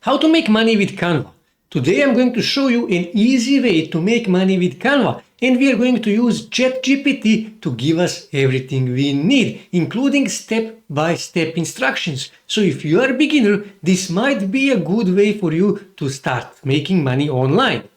How to make money with Canva. Today I'm going to show you an easy way to make money with Canva, and we are going to use ChatGPT to give us everything we need, including step-by-step instructions. So if you are a beginner, this might be a good way for you to start making money online.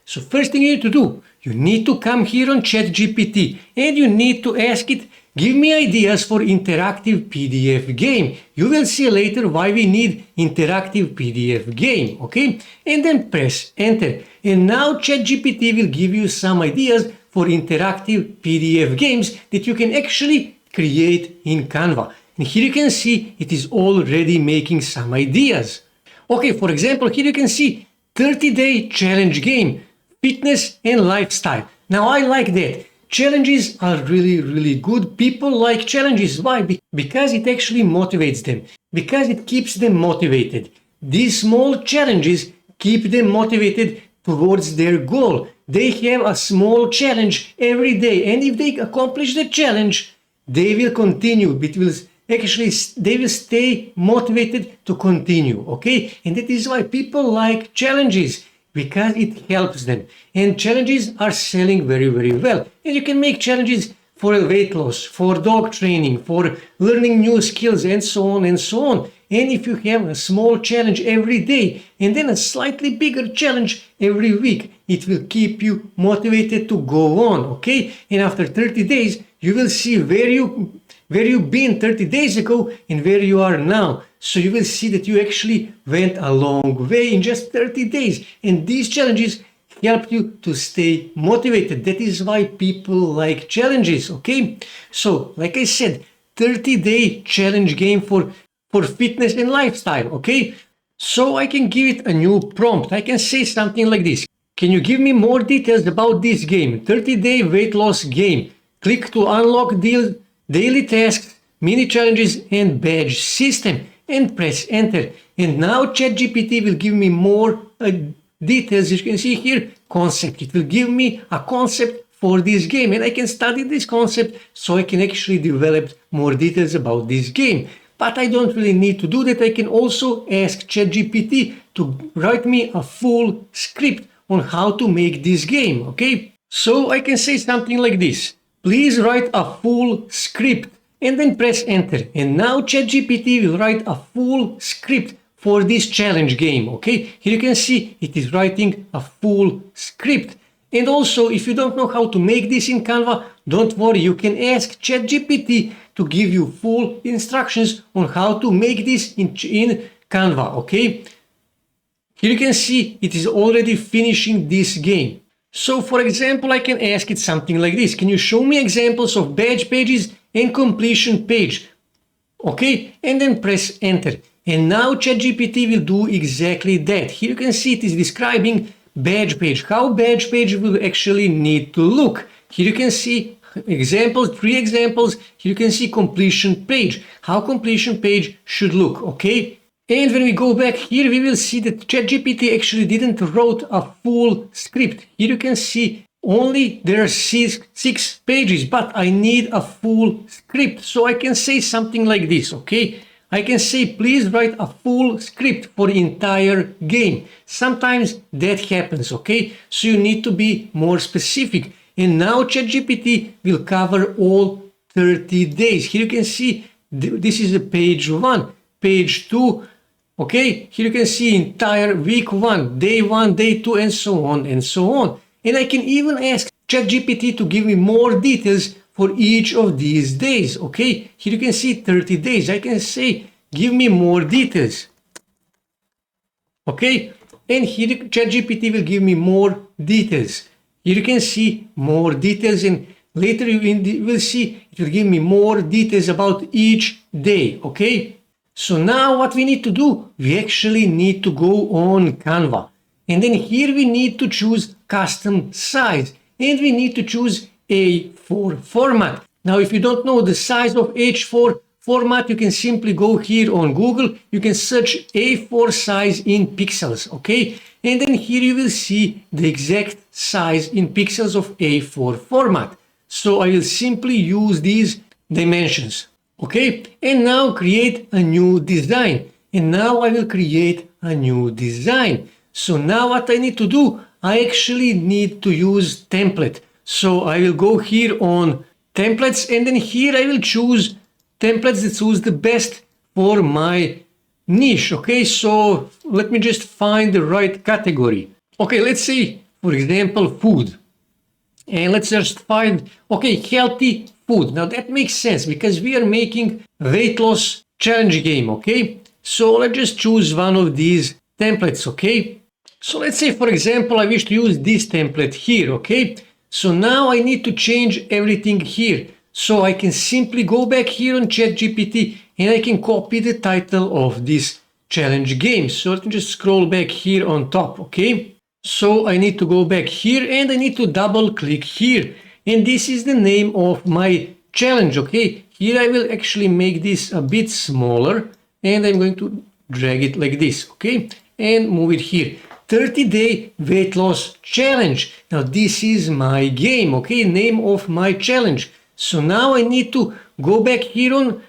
So first thing you need to do, you need to come here on ChatGPT and you need to ask it, give me ideas for interactive PDF game. You will see later why we need interactive PDF game, okay? And then press enter. And now ChatGPT will give you some ideas for interactive PDF games that you can actually create in Canva. And here you can see it is already making some ideas. Okay, for example, here you can see 30-day challenge game, fitness and lifestyle. Now I like that. Challenges are really good. People like challenges. Why? Because it actually motivates them. Because it keeps them motivated. These small challenges keep them motivated towards their goal. They have a small challenge every day, and if they accomplish the challenge, they will continue. They will stay motivated to continue, okay? And that is why people like challenges, because it helps them. And challenges are selling very well. And you can make challenges for weight loss, for dog training, for learning new skills, and so on and so on. And if you have a small challenge every day and then a slightly bigger challenge every week, it will keep you motivated to go on, okay? And after 30 days, you will see where you've been 30 days ago and where you are now. So you will see that you actually went a long way in just 30 days. And these challenges help you to stay motivated. That is why people like challenges, okay? So, like I said, 30-day challenge game for fitness and lifestyle, okay? So I can give it a new prompt. I can say something like this. Can you give me more details about this game? 30-day weight loss game. Click to unlock daily tasks, mini challenges and badge system, and press enter. And now ChatGPT will give me more details. You can see here, concept. It will give me a concept for this game, and I can study this concept so I can actually develop more details about this game. But I don't really need to do that. I can also ask ChatGPT to write me a full script on how to make this game, okay? So I can say something like this. Please write a full script, and then press enter. And now ChatGPT will write a full script for this challenge game, okay? Here you can see it is writing a full script. And also, if you don't know how to make this in Canva, don't worry, you can ask ChatGPT to give you full instructions on how to make this in Canva, okay? Here you can see it is already finishing this game. So for example, I can ask it something like this. Can you show me examples of badge pages and completion page? Okay, and then press enter. And now ChatGPT will do exactly that. Here you can see it is describing badge page, how badge page will actually need to look. Here you can see examples, 3 examples. Here you can see completion page, how completion page should look, okay? And when we go back here, we will see that ChatGPT actually didn't wrote a full script. Here you can see only there are 6 pages, but I need a full script. So I can say something like this, okay? I can say, please write a full script for the entire game. Sometimes that happens, okay? So you need to be more specific. And now ChatGPT will cover all 30 days. Here you can see this is a page 1, page 2. Okay, here you can see entire week 1, day 1, day 2, and so on and so on. And I can even ask ChatGPT to give me more details for each of these days. Okay, here you can see 30 days. I can say, give me more details. Okay, and here ChatGPT will give me more details. Here you can see more details, and later you will see it will give me more details about each day. Okay. So now what we need to do, we actually need to go on Canva. And then here we need to choose custom size. And we need to choose A4 format. Now if you don't know the size of A4 format, you can simply go here on Google. You can search A4 size in pixels, okay? And then here you will see the exact size in pixels of A4 format. So I will simply use these dimensions. Okay, and now create a new design. and now I will create a new design. So now what I need to do, I actually need to use template. So I will go here on templates, and then here I will choose templates that suits the best for my niche. Okay, so let me just find the right category. Okay, let's say, for example, food. And let's just find, okay, healthy food. Now that makes sense because we are making weight loss challenge game, okay? So let's just choose one of these templates, okay? So let's say, for example, I wish to use this template here, okay? So now I need to change everything here. So I can simply go back here on ChatGPT and I can copy the title of this challenge game. So let me just scroll back here on top, okay? So I need to go back here and I need to double click here. And this is the name of my challenge, okay? Here I will actually make this a bit smaller and I'm going to drag it like this, okay? And move it here. 30-day weight loss challenge. Now this is my game, okay? Name of my challenge. So now I need to go back here on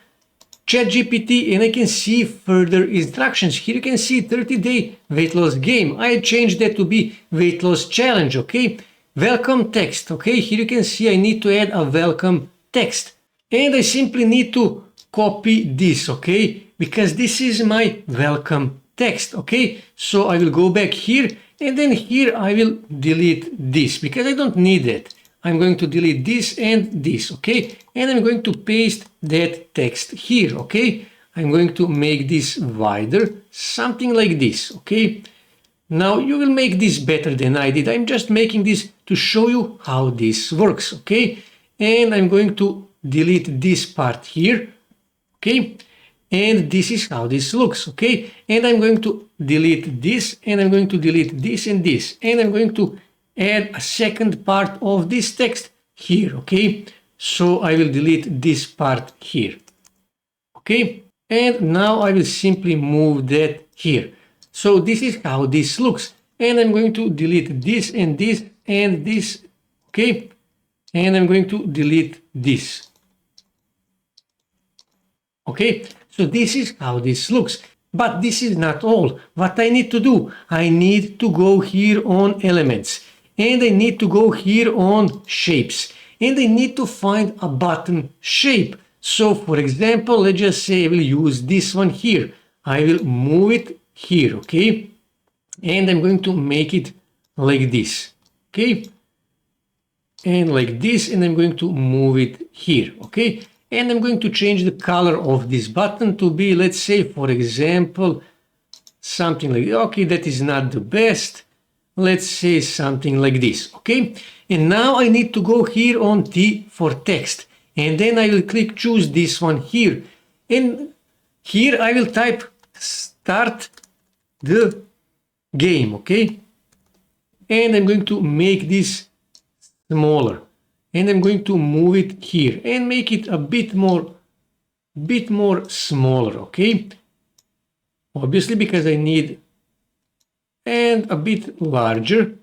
ChatGPT and I can see further instructions. Here you can see 30-day weight loss game. I changed that to be weight loss challenge, okay? Welcome text, okay? Here you can see I need to add a welcome text. And I simply need to copy this, okay? Because this is my welcome text, okay? So I will go back here and then here I will delete this because I don't need it. I'm going to delete this and this, okay? And I'm going to paste that text here, okay? I'm going to make this wider, something like this, okay? Now you will make this better than I did. I'm just making this to show you how this works, okay? And I'm going to delete this part here, okay? And this is how this looks, okay? And I'm going to delete this and I'm going to delete this and this. And I'm going to add a second part of this text here, okay? So I will delete this part here, okay? And now I will simply move that here. So this is how this looks. And I'm going to delete this and this and this, okay? And I'm going to delete this. Okay, so this is how this looks. But this is not all. What I need to do, I need to go here on elements. And I need to go here on shapes. And I need to find a button shape. So for example, let's just say I will use this one here. I will move it here, okay? And I'm going to make it like this, okay? And like this, and I'm going to move it here, okay? And I'm going to change the color of this button to be, let's say, for example, something like, okay, that is not the best. Let's say something like this, okay? And now I need to go here on T for text. And then I will click choose this one here. And here I will type start the game, okay? And I'm going to make this smaller. And I'm going to move it here and make it a bit more smaller, okay? Obviously because I need and a bit larger.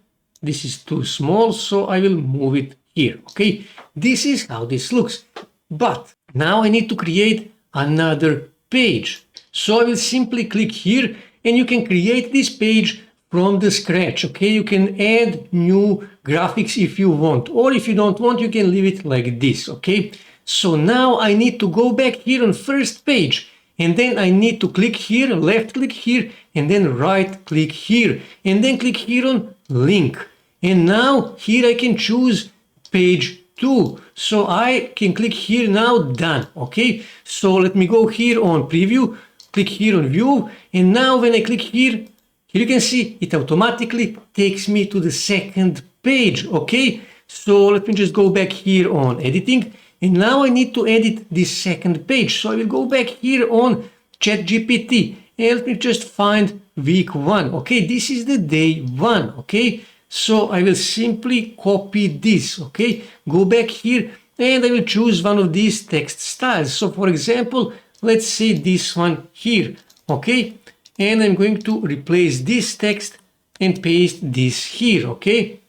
This is too small, so I will move it here, okay? This is how this looks. But now I need to create another page. So I will simply click here and you can create this page from the scratch, okay? You can add new graphics if you want, or if you don't want, you can leave it like this, okay? So now I need to go back here on first page. And then I need to click here, left click here, and then right click here, and then click here on link. And now here I can choose page 2. So I can click here now, done, okay? So let me go here on preview, click here on view, and now when I click here you can see it automatically takes me to the second page, okay? So let me just go back here on editing. And now I need to edit this second page. So I will go back here on ChatGPT and let me just find week 1. Okay, this is the day 1. Okay, so I will simply copy this. Okay, go back here and I will choose one of these text styles. So for example, let's say this one here. Okay, and I'm going to replace this text and paste this here. Okay,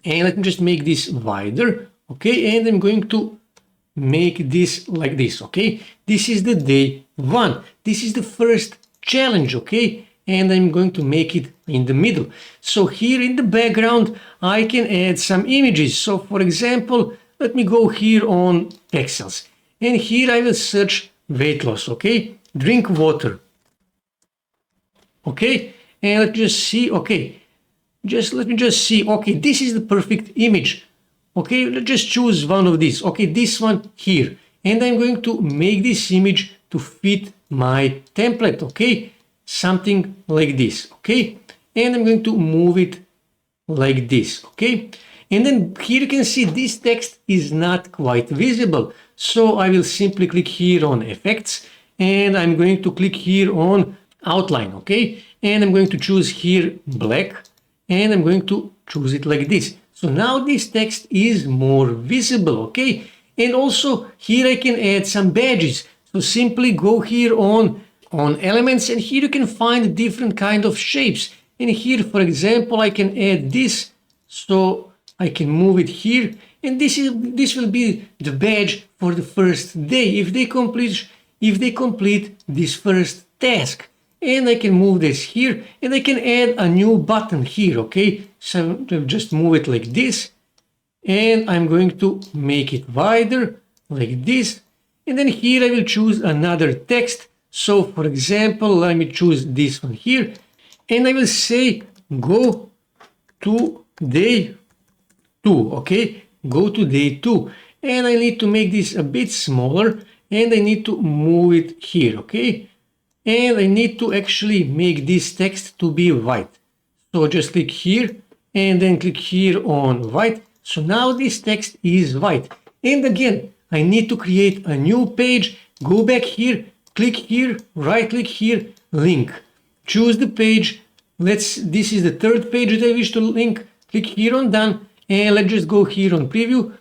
and let me just make this wider. Okay, and I'm going to make this like this, okay? This is the day 1. This is the first challenge, okay? And I'm going to make it in the middle. So here in the background, I can add some images. So for example, let me go here on pixels. And here I will search weight loss, okay? Drink water. Okay, and let's just see, okay. Let me just see, okay, this is the perfect image. Okay, let's just choose one of these. Okay, this one here. And I'm going to make this image to fit my template, okay? Something like this, okay? And I'm going to move it like this, okay? And then here you can see this text is not quite visible. So I will simply click here on effects and I'm going to click here on outline, okay? And I'm going to choose here black and I'm going to choose it like this. So now this text is more visible, okay? And also here I can add some badges. So simply go here on elements and here you can find different kind of shapes. And here, for example, I can add this. So I can move it here. And this will be the badge for the first day if they complete this first task. And I can move this here and I can add a new button here, okay? So just move it like this and I'm going to make it wider like this. And then here I will choose another text. So for example, let me choose this one here and I will say go to day 2, okay? Go to day 2 and I need to make this a bit smaller and I need to move it here, okay? And I need to actually make this text to be white. So just click here and then click here on white. So now this text is white. And again, I need to create a new page. Go back here, click here, right click here, link. Choose the page. This is the third page that I wish to link. Click here on done and let's just go here on preview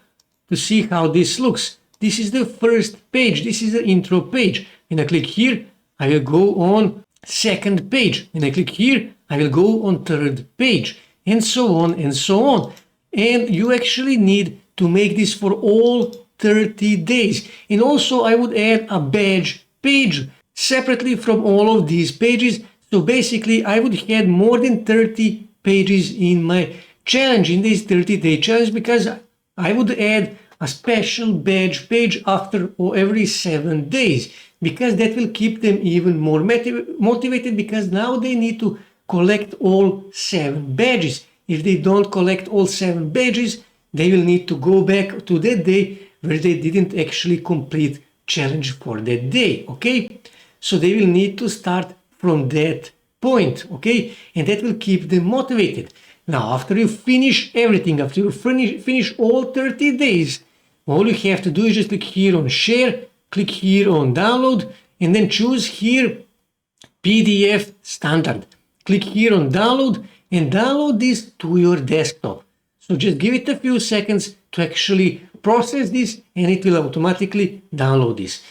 to see how this looks. This is the first page. This is the intro page. When I click here, I will go on second page. When I click here, I will go on third page and so on and so on. And you actually need to make this for all 30 days. And also I would add a badge page separately from all of these pages. So basically I would add more than 30 pages in my challenge, in this 30-day challenge, because I would add a special badge page after or every 7 days, because that will keep them even more motivated, because now they need to collect all 7 badges. If they don't collect all 7 badges, they will need to go back to that day where they didn't actually complete challenge for that day, okay? So they will need to start from that point, okay? And that will keep them motivated. Now, after you finish everything, after you finish all 30 days, all you have to do is just click here on share, click here on download, and then choose here PDF standard. Click here on download and download this to your desktop. So just give it a few seconds to actually process this and it will automatically download this.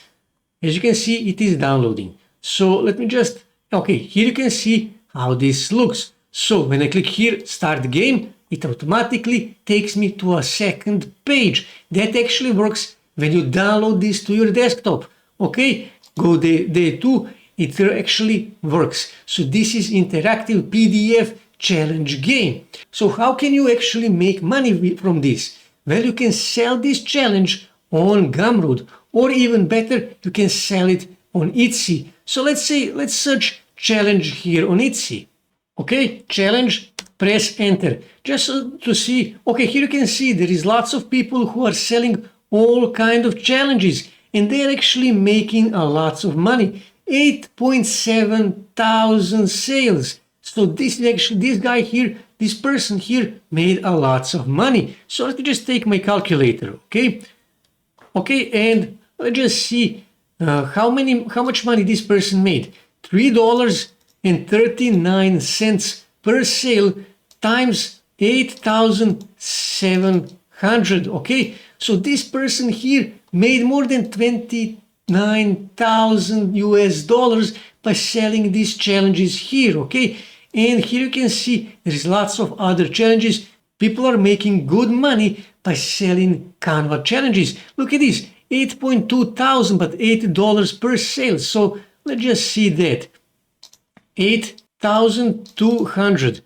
As you can see, it is downloading. So let me just, okay, here you can see how this looks. So when I click here, start game, it automatically takes me to a second page. That actually works when you download this to your desktop. Okay, go day 2, it actually works. So this is interactive PDF challenge game. So how can you actually make money from this? Well, you can sell this challenge on Gumroad, or even better, you can sell it on Etsy. So let's search challenge here on Etsy. Okay, challenge, press enter, just to see. Okay, here you can see there is lots of people who are selling all kind of challenges and they're actually making a lots of money. 8.7 thousand sales. So this is actually, this guy here, this person here made a lots of money. So let me just take my calculator, okay? Okay, and let's just see how much money this person made. $3.39 per sale times 8,700. Okay, so this person here made more than 29,000 US dollars by selling these challenges here. Okay, and here you can see there is lots of other challenges. People are making good money by selling Canva challenges. Look at this, 8.2 thousand, but $8 per sale. So let's just see that. $8,200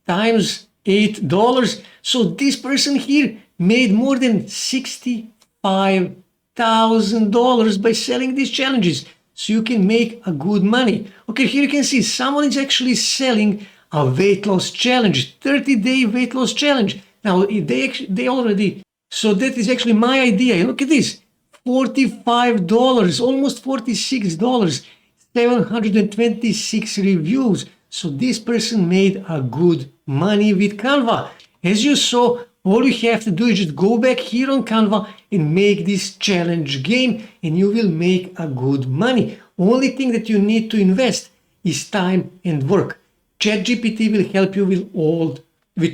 times $8. So this person here made more than $65,000 by selling these challenges. So you can make a good money. Okay, here you can see someone is actually selling a weight loss challenge, 30-day weight loss challenge. Now they already, so that is actually my idea. Look at this, $45, almost $46, 726 reviews. So this person made a good money with Canva. As you saw, all you have to do is just go back here on Canva and make this challenge game, and you will make a good money. Only thing that you need to invest is time and work. ChatGPT will help you with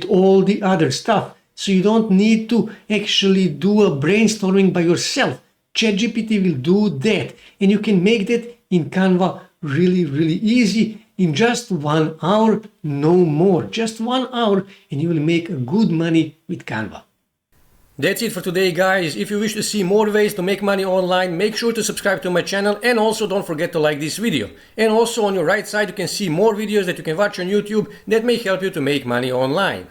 all the other stuff. So you don't need to actually do a brainstorming by yourself. ChatGPT will do that, and you can make that in Canva really, really easy in just 1 hour, no more. Just 1 hour, and you will make good money with Canva. That's it for today, guys. If you wish to see more ways to make money online, make sure to subscribe to my channel, and also don't forget to like this video. And also on your right side you can see more videos that you can watch on YouTube that may help you to make money online.